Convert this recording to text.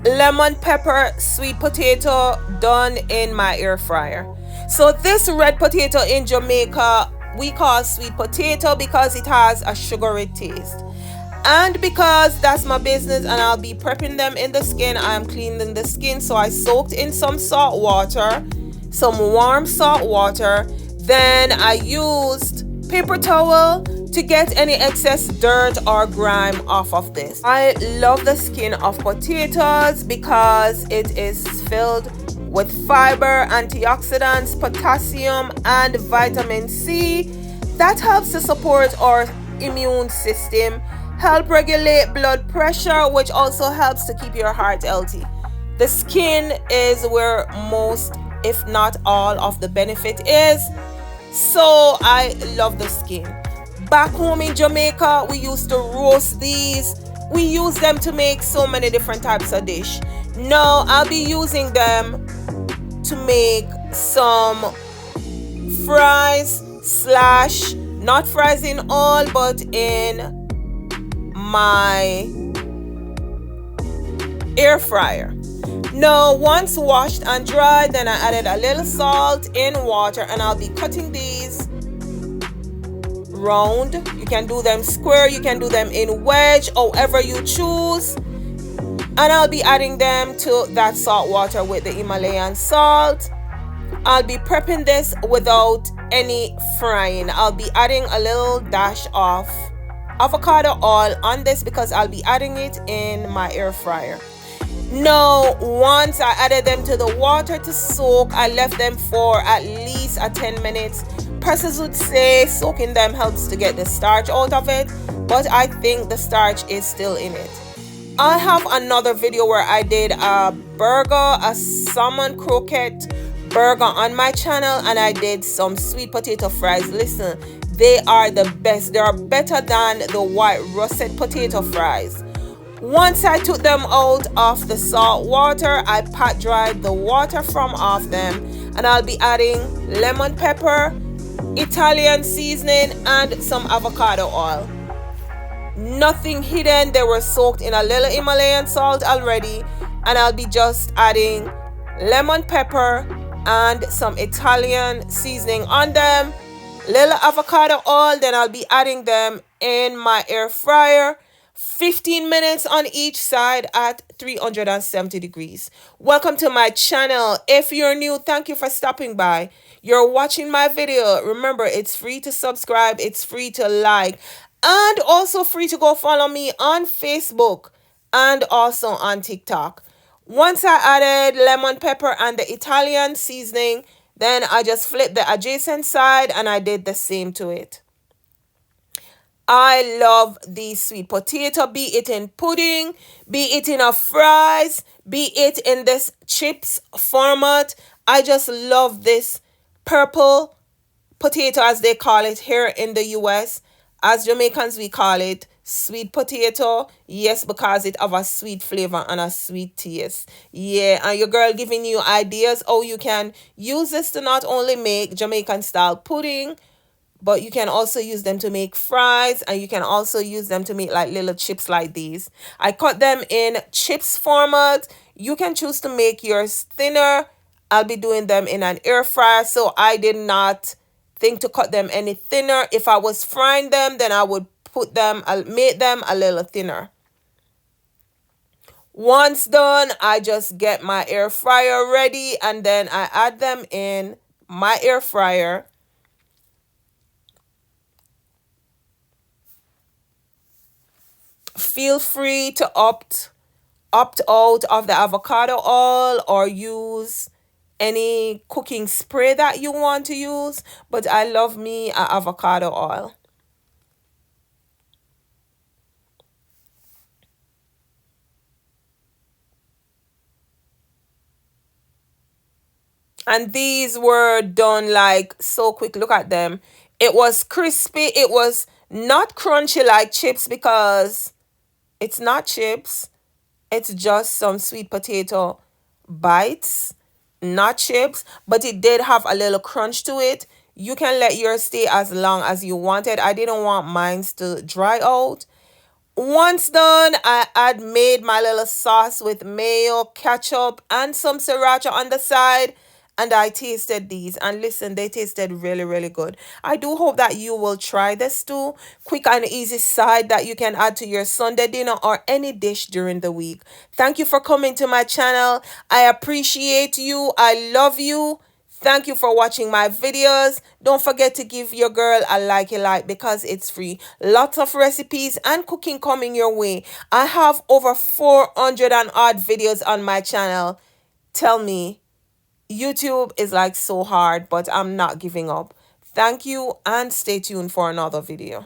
lemon pepper sweet potato done in my air fryer. So this red potato in Jamaica we call sweet potato because it has a sugary taste. And because that's my business and I'll be prepping them in the skin, I'm cleaning the skin. So I soaked in some salt water, some warm salt water. Then I used paper towel to get any excess dirt or grime off of this. I love the skin of potatoes because it is filled with fiber, antioxidants, potassium, and vitamin C that helps to support our immune system, help regulate blood pressure, which also helps to keep your heart healthy. The skin is where most, if not all, of the benefit is. So I love the skin. Back home in Jamaica, we used to roast these. We use them to make so many different types of dish. Now I'll be using them to make some fries slash not fries in all but in my air fryer. Now once washed and dried, then I added a little salt in water and I'll be cutting these round. You can do them square, you can do them in wedge, however you choose. And I'll be adding them to that salt water with the Himalayan salt. I'll be prepping this without any frying. I'll be adding a little dash of avocado oil on this because I'll be adding it in my air fryer. Now, once I added them to the water to soak, I left them for at least 10 minutes. Persons would say soaking them helps to get the starch out of it, but I think the starch is still in it. I have another video where I did a burger, a salmon croquette burger on my channel, and I did some sweet potato fries. Listen, they are the best. They are better than the white russet potato fries. Once I took them out of the salt water, I pat dried the water from off them, and I'll be adding lemon pepper, Italian seasoning, and some avocado oil. Nothing hidden. They were soaked in a little Himalayan salt already, and I'll be just adding lemon pepper and some Italian seasoning on them, little avocado oil. Then I'll be adding them in my air fryer, 15 minutes on each side at 370 degrees. Welcome to my channel. If you're new, thank you for stopping by. You're watching my video. Remember, it's free to subscribe, it's free to like, and also free to go follow me on Facebook and also on TikTok. Once I added lemon pepper and the Italian seasoning, then I just flipped the adjacent side and I did the same to it. I love the sweet potato, be it in pudding, be it in a fries, be it in this chips format. I just love this purple potato, as they call it here in the US. As Jamaicans, we call it sweet potato. Yes, because it have a sweet flavor and a sweet taste. Yeah, and your girl giving you ideas how you can use this to not only make Jamaican style pudding, but you can also use them to make fries, and you can also use them to make like little chips like these. I cut them in chips format. You can choose to make yours thinner. I'll be doing them in an air fryer, so I did not think to cut them any thinner. If I was frying them, then I would make them a little thinner. Once done, I just get my air fryer ready, and then I add them in my air fryer. Feel free to opt out of the avocado oil or use any cooking spray that you want to use, but I love me a avocado oil. And these were done like so quick. Look at them. It was crispy. It was not crunchy like chips because it's not chips. It's just some sweet potato bites, not chips, but it did have a little crunch to it. You can let yours stay as long as you wanted. I didn't want mine to dry out. Once done, I made my little sauce with mayo, ketchup, and some sriracha on the side. And I tasted these. And listen, they tasted really, really good. I do hope that you will try this too. Quick and easy side that you can add to your Sunday dinner or any dish during the week. Thank you for coming to my channel. I appreciate you. I love you. Thank you for watching my videos. Don't forget to give your girl a like because it's free. Lots of recipes and cooking coming your way. I have over 400 and odd videos on my channel. Tell me, YouTube is like so hard, but I'm not giving up. Thank you and stay tuned for another video.